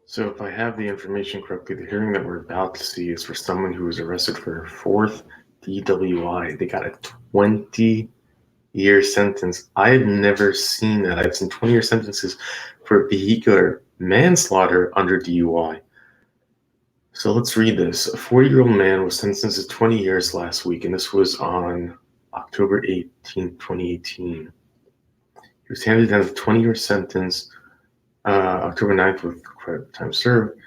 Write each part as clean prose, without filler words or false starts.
So if I have the information correctly, the hearing that we're about to see is for someone who was arrested for a fourth DWI. They got a 20-year sentence. I have never seen that. I've seen 20-year sentences for vehicular manslaughter under DUI. So let's read this. A 40-year-old man was sentenced to 20 years last week, and this was on October 18, 2018. He was handed down a 20-year sentence October 9th with credit time served.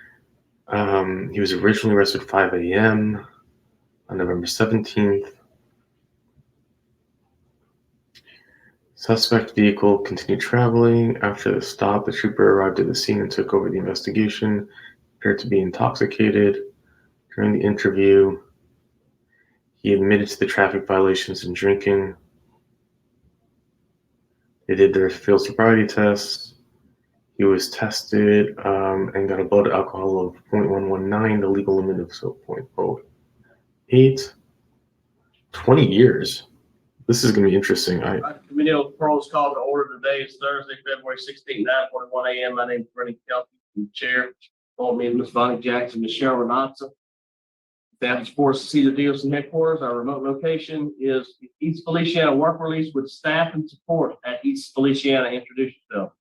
He was originally arrested at 5 a.m. on November 17th. Suspect vehicle continued traveling. After the stop, the trooper arrived at the scene and took over the investigation. Appeared to be intoxicated. During the interview, he admitted to the traffic violations and drinking. They did their field sobriety tests. He was tested and got a blood alcohol of 0.119, the legal limit of 0.08. 20 years. This is going to be interesting. Committee on Parole's called to order. Today is Thursday, February 16th, 9:41 a.m. My name is Brennan Kelty, I'm Chair. Call me Ms. Bonnie Jackson, Michelle Renata. Staff is forced to see the DOC headquarters. Our remote location is East Feliciana work release with staff and support at East Feliciana. Introduce yourself.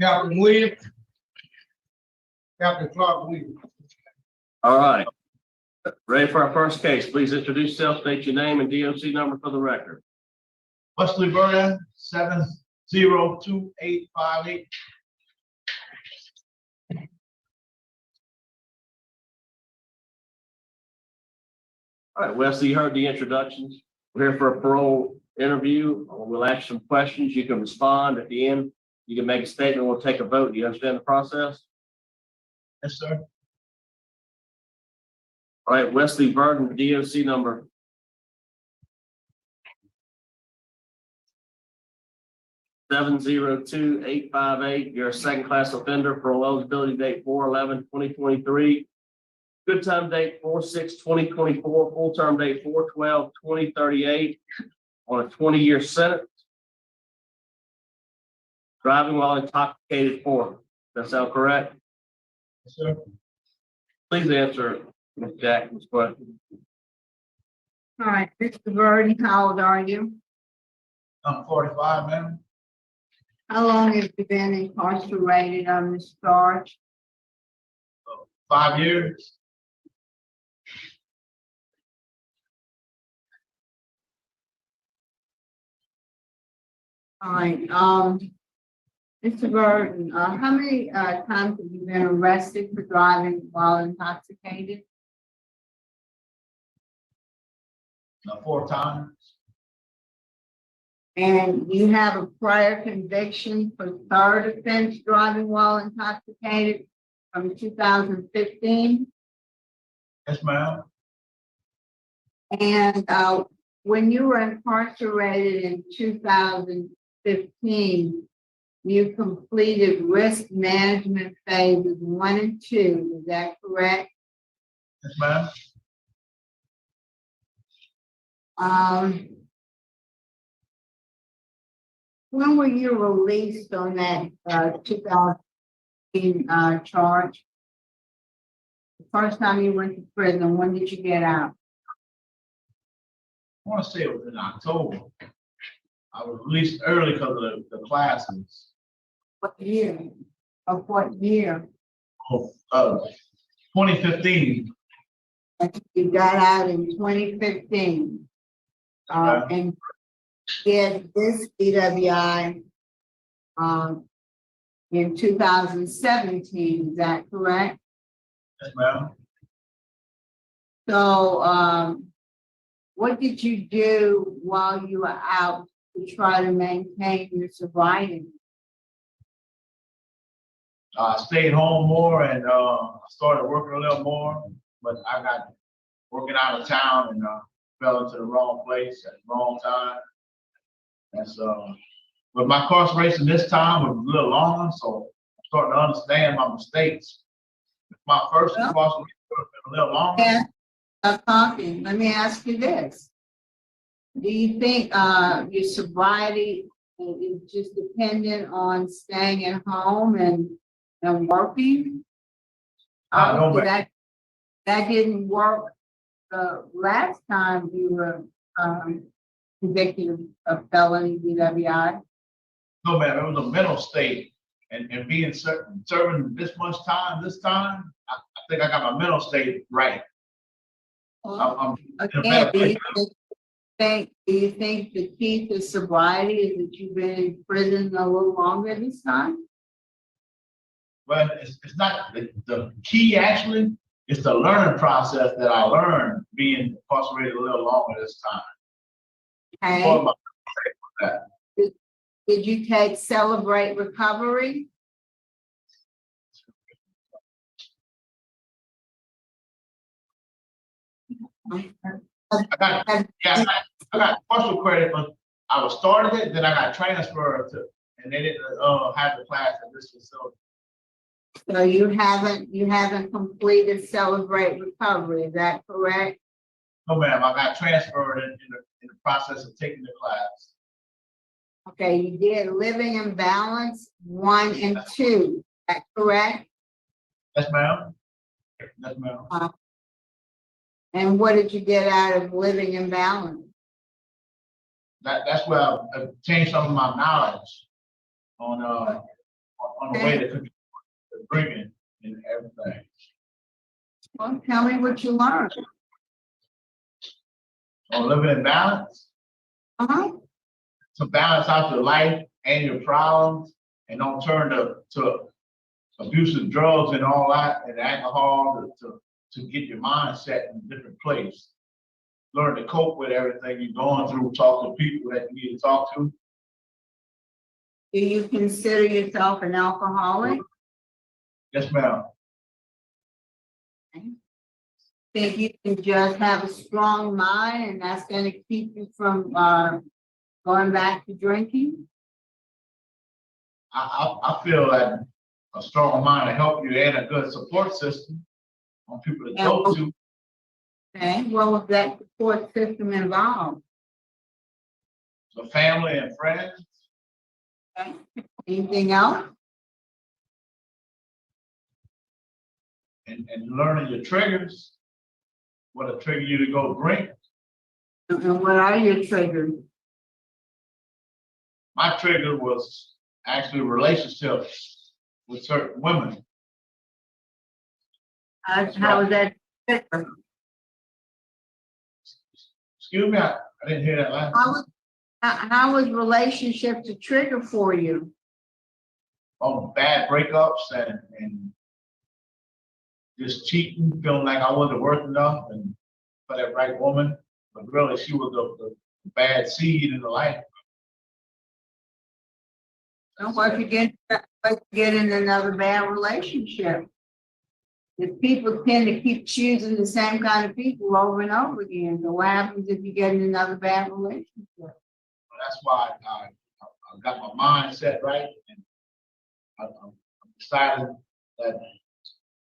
Captain Williams. Captain Clark Williams. All right. Ready for our first case. Please introduce yourself, state your name and DOC number for the record. Wesley Verdin 702858. All right, Wesley, you heard the introductions. We're here for a parole interview. We'll ask some questions. You can respond at the end. You can make a statement. We'll take a vote. Do you understand the process? Yes, sir. All right, Wesley Verdin, DOC number 702858. You're a second class offender. Parole eligibility date 4/11/2023. Good time date 4/6/2024. Full term date 4/12/2038 on a 20-year sentence. Driving while intoxicated 4. Does that sound correct? Yes, sir. Please answer Ms. Jackson's question. All right, Mr. Verdin, how old are you? I'm 45, ma'am. How long have you been incarcerated on this charge? 5 years. All right, Mr. Verdin, how many times have you been arrested for driving while intoxicated? 4 times. And you have a prior conviction for third offense driving while intoxicated from 2015? Yes, ma'am. And when you were incarcerated in 2015, you completed risk management phases 1 and 2. Is that correct? Yes, ma'am. When were you released on that 2015 charge? The first time you went to prison, when did you get out? I want to say it was in October. I was released early because of the classes. What year? Of what year? Of 2015. You got out in 2015. And did this DWI in 2017, is that correct? Yes, ma'am. So what did you do while you were out to try to maintain your sobriety? I stayed home more and started working a little more, but I got working out of town and fell into the wrong place at the wrong time. And so, but my incarceration this time was a little longer, so I'm starting to understand my mistakes. My first incarceration was a little longer. Yeah. Stop talking. Let me ask you this. Do you think, your sobriety is just dependent on staying at home and working? No, So ma'am. that didn't work, last time you were, convicted of felony DWI. No, ma'am, it was a mental state, and being serving this much time, I think I got my mental state right. I'm in a Again, better place. do you think the key to sobriety is that you've been in prison a little longer this time? But it's not the key actually, it's the learning process that I learned being incarcerated a little longer this time. Okay. Before my- that. Did you take Celebrate Recovery? I got partial credit, but I was started it, then I got transferred to, and they didn't have the class at this facility. So you haven't completed Celebrate Recovery, is that correct? No, ma'am, I got transferred in the process of taking the class. Okay, you did Living in Balance 1 and 2, is that correct? Yes, ma'am. Yes, ma'am. And what did you get out of Living in Balance? That's where I obtained some of my knowledge on the way to bringing and everything. Well, tell me what you learned. On living in balance, Uh-huh. to balance out your life and your problems, and don't turn to abusive drugs and all that, and alcohol to get your mindset in a different place. Learn to cope with everything you're going through, talk to people that you need to talk to. Do you consider yourself an alcoholic? Yes, ma'am. Think you can just have a strong mind and that's gonna keep you from, going back to drinking? I feel that a strong mind will help you and a good support system on people to talk to. Okay, what was that support system involved? So family and friends. Okay. Anything else? And learning your triggers, what'll trigger you to go drink. And what are your triggers? My trigger was actually relationships with certain women. How was that different? Excuse me, I didn't hear that last. How was relationships a trigger for you? Oh, bad breakups and just cheating, feeling like I wasn't worth enough and for that right woman, but really she was the bad seed in the life. So what if you get in another bad relationship? If people tend to keep choosing the same kind of people over and over again, so what happens if you get in another bad relationship? That's why I got my mind set right, and I'm decided that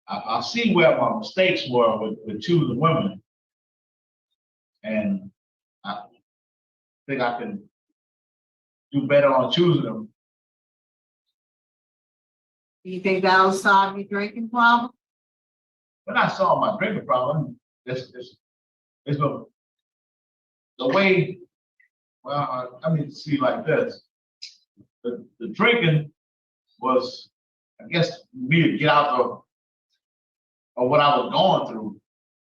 I see where my mistakes were with choosing women, and I think I can do better on choosing them. Do you think that'll solve your drinking problem? When I saw my drinking problem, it's the way. Well, I mean, see like this. The drinking was, I guess, me to get out of what I was going through.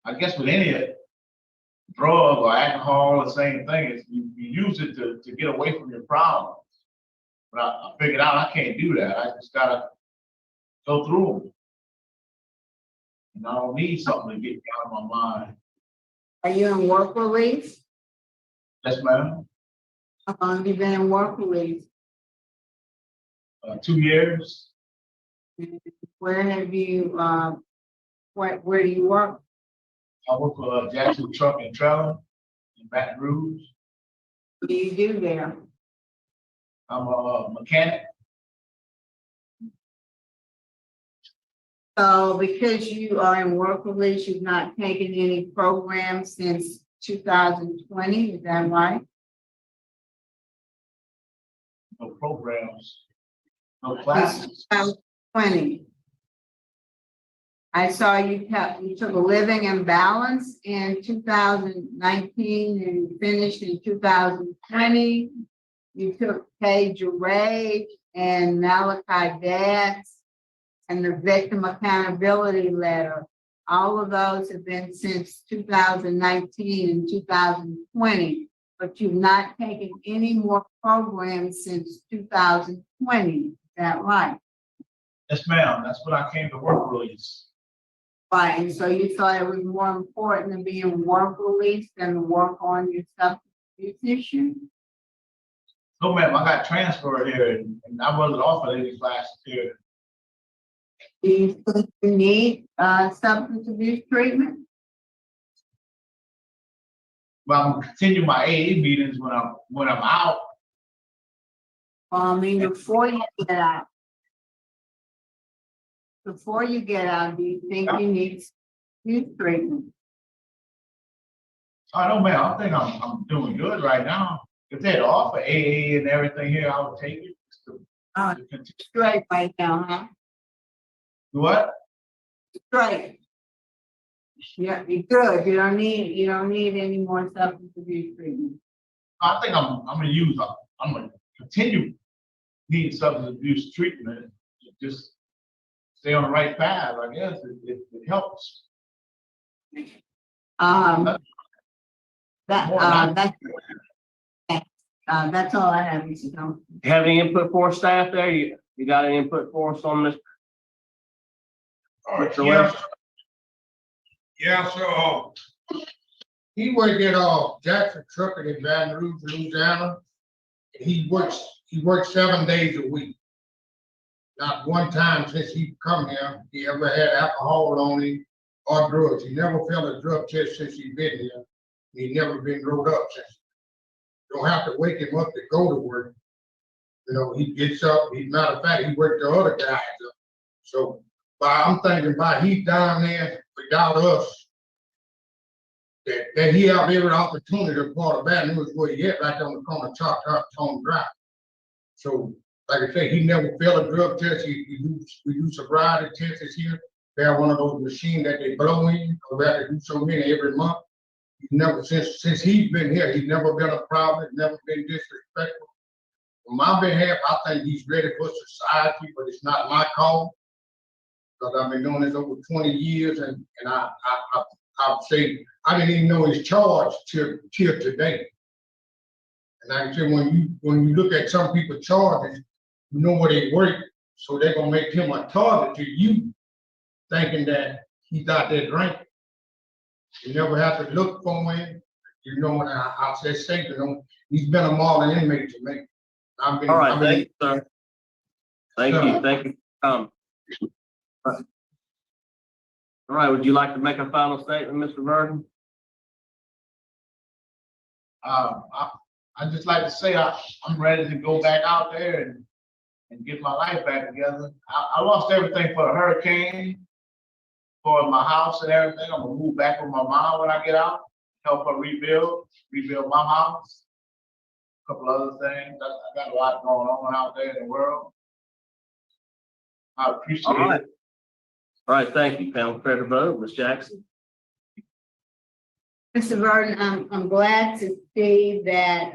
I guess with any drug or alcohol, the same thing is you use it to get away from your problems. But I figured out I can't do that. I just gotta go through them. And I don't need something to get me out of my mind. Are you in work release? Yes, ma'am. How long have you been in work release? 2 years. Where have you, where do you work? I work for Jackson Truck and Trailer in Baton Rouge. What do you do there? I'm a mechanic. So because you are in work release, you've not taken any programs since 2020, is that right? No programs, no classes. 2020. I saw you took a living imbalance in 2019 and you finished in 2020. You took Paige Ray and Malachi Dance and the victim accountability letter. All of those have been since 2019 and 2020, but you've not taken any more programs since 2020. Is that right? Yes, ma'am, that's what I came to work release. Right, and so you thought it was more important to be in work release than to work on your substance abuse issue? No, ma'am, I got transferred here and I wasn't offered any classes here. Do you think you need substance abuse treatment? But I'm gonna continue my AA meetings when I'm out. I mean, before you get out. Before you get out, do you think you need abuse treatment? I don't, ma'am, I think I'm doing good right now. If they'd offer AA and everything here, I would take it. To continue. Straight right now, huh? What? Straight. Yeah, you're good. You don't need any more substance abuse treatment. I think I'm gonna continue needing substance abuse treatment. Just stay on the right path, I guess. It helps. That's all I have, Mr. Jones. You have any input for staff there? You got any input for us on this? Mr. West? Yeah, so he worked at Jackson Trucking in Baton Rouge, Louisiana. He works 7 days a week. Not one time since he come here, he ever had alcohol on him or drugs. He never failed a drug test since he been here. He never been rolled up since. Don't have to wake him up to go to work. You know, he gets up. Matter of fact, he worked the other guys up. So, but I'm thinking about he's down there without us. That he have every opportunity to part of Baton Rouge where he at, right on the corner of Choctaw Tone Drive. So, like I say, he never failed a drug test. We do sobriety tests here. They have one of those machines that they blow in. We have to do so many every month. He's never, since he's been here, he's never been a problem, never been disrespectful. On my behalf, I think he's ready for society, but it's not my call. Because I've been doing this over 20 years, and I'd say I didn't even know his charge till today. And like I said, when you look at some people's charges, you know where they work, so they're gonna make him a target to you, thinking that he's out there drinking. You never have to look for him. You know, and I say, you know, he's been a model inmate to me. All right, thank you, sir. Thank you. All right, would you like to make a final statement, Mr. Verdin? I just like to say I'm ready to go back out there and get my life back together. I lost everything for the hurricane, for my house and everything. I'm gonna move back with my mom when I get out, help her rebuild my house. A couple other things. I got a lot going on out there in the world. I appreciate it. All right, thank you, panel. Fair to vote, Ms. Jackson. Mr. Verdin, I'm glad to see that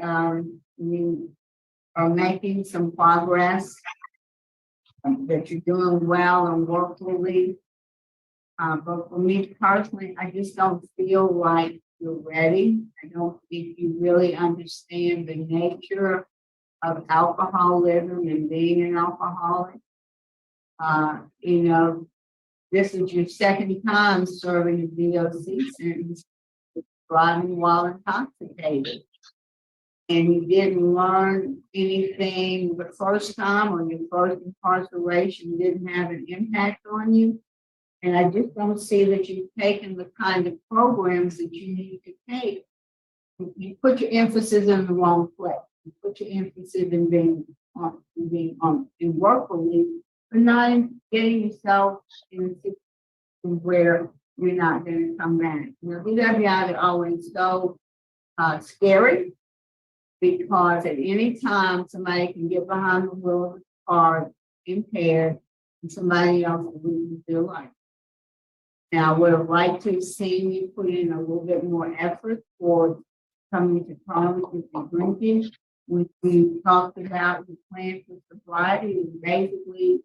you are making some progress, that you're doing well and work release. But for me personally, I just don't feel like you're ready. I don't think you really understand the nature of alcoholism and being an alcoholic. You know, this is your second time serving a DOC sentence, driving while intoxicated. And you didn't learn anything the first time, or your first incarceration didn't have an impact on you. And I just don't see that you've taken the kind of programs that you need to take. You put your emphasis in the wrong place. You put your emphasis in being in work release, but not in getting yourself in a situation where you're not gonna come back. Now, DWI is always so scary because at any time somebody can get behind the wheel of the car impaired and somebody else will lose their life. Now, I would have liked to have seen you put in a little bit more effort for coming to college with the drinking. When we talked about the plan for sobriety, and basically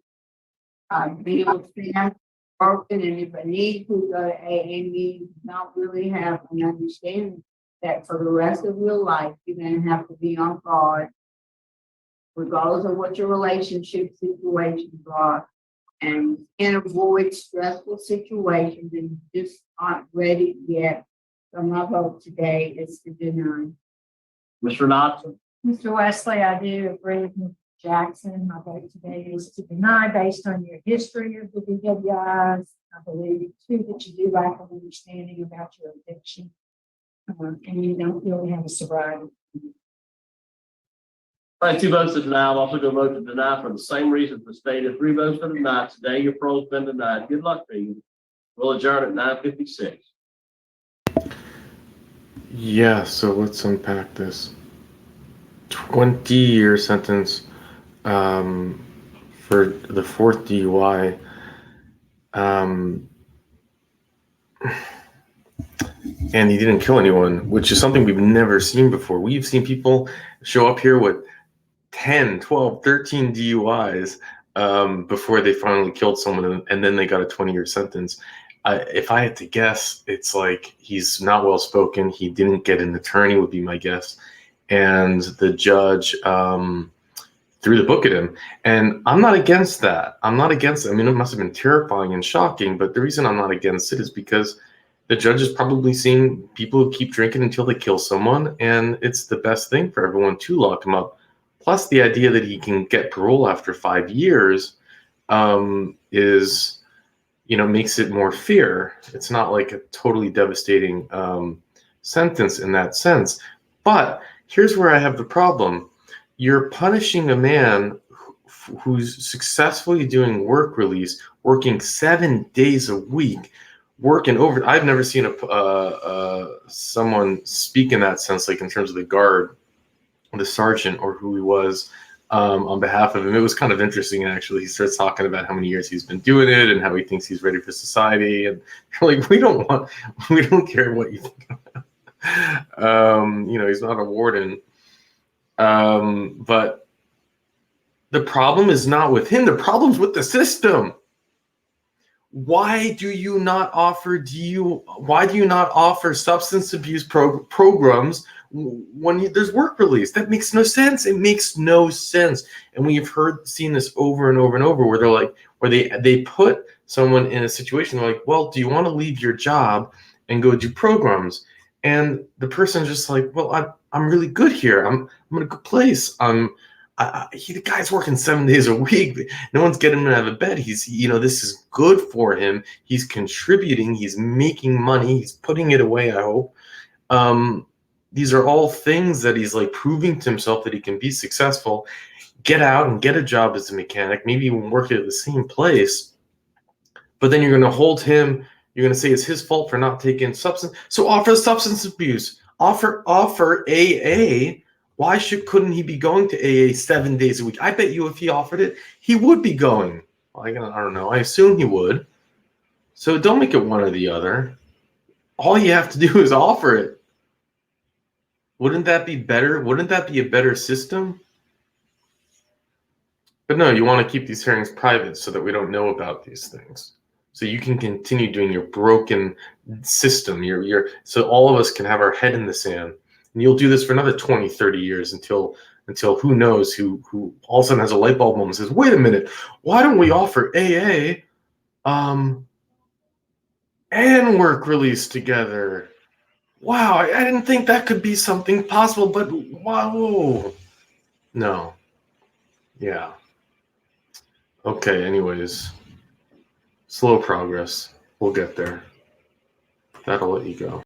be with them, working, and if I need to go to AA meetings, not really have an understanding that for the rest of your life, you're gonna have to be on guard, regardless of what your relationship situations are, and can avoid stressful situations and you just aren't ready yet. So my vote today is to deny. Mr. Knotson? Mr. Wesley, I do agree with Mr. Jackson. My vote today is to deny based on your history of the DWIs. I believe too that you do lack of understanding about your addiction. And you don't really have a sobriety. All right, 2 votes to deny. I'm also going to vote to deny for the same reasons as stated. 3 votes for deny. Today, your parole's been denied. Good luck to you. We'll adjourn at 9:56. Yeah, so let's unpack this. 20-year sentence for the 4th DUI. And he didn't kill anyone, which is something we've never seen before. We've seen people show up here with 10, 12, 13 DUIs before they finally killed someone, and then they got a 20-year sentence. If I had to guess, it's like he's not well spoken. He didn't get an attorney, would be my guess. And the judge threw the book at him. And I'm not against that. I'm not against it. I mean, it must have been terrifying and shocking, but the reason I'm not against it is because the judge is probably seeing people who keep drinking until they kill someone, and it's the best thing for everyone to lock him up. Plus, the idea that he can get parole after 5 years is, makes it more fair. It's not like a totally devastating sentence in that sense. But here's where I have the problem. You're punishing a man who's successfully doing work release, working 7 days a week, working over. I've never seen someone speak in that sense, like in terms of the guard, the sergeant, or who he was on behalf of him. It was kind of interesting, actually. He starts talking about how many years he's been doing it and how he thinks he's ready for society. And like, we don't care what you think. He's not a warden. But the problem is not with him. The problem's with the system. Why do you not offer substance abuse programs when there's work release? That makes no sense. It makes no sense. And we've seen this over and over and over, where they're like, where they put someone in a situation, they're like, well, do you want to leave your job and go do programs? And the person's just like, well, I'm really good here. I'm in a good place. The guy's working 7 days a week. No one's getting him out of bed. This is good for him. He's contributing. He's making money. He's putting it away, I hope. These are all things that he's like proving to himself that he can be successful, get out and get a job as a mechanic, maybe even work at the same place. But then you're going to hold him. You're going to say it's his fault for not taking substance. So offer substance abuse. Offer AA. Why couldn't he be going to AA 7 days a week? I bet you if he offered it, he would be going. I don't know. I assume he would. So don't make it one or the other. All you have to do is offer it. Wouldn't that be better? Wouldn't that be a better system? But no, you want to keep these hearings private so that we don't know about these things. So you can continue doing your broken system. So all of us can have our head in the sand. And you'll do this for another 20, 30 years until who knows who all of a sudden has a light bulb moment and says, wait a minute, why don't we offer AA and work release together? Wow, I didn't think that could be something possible, but wow. No. Yeah. Okay, anyways. Slow progress. We'll get there. That'll let you go.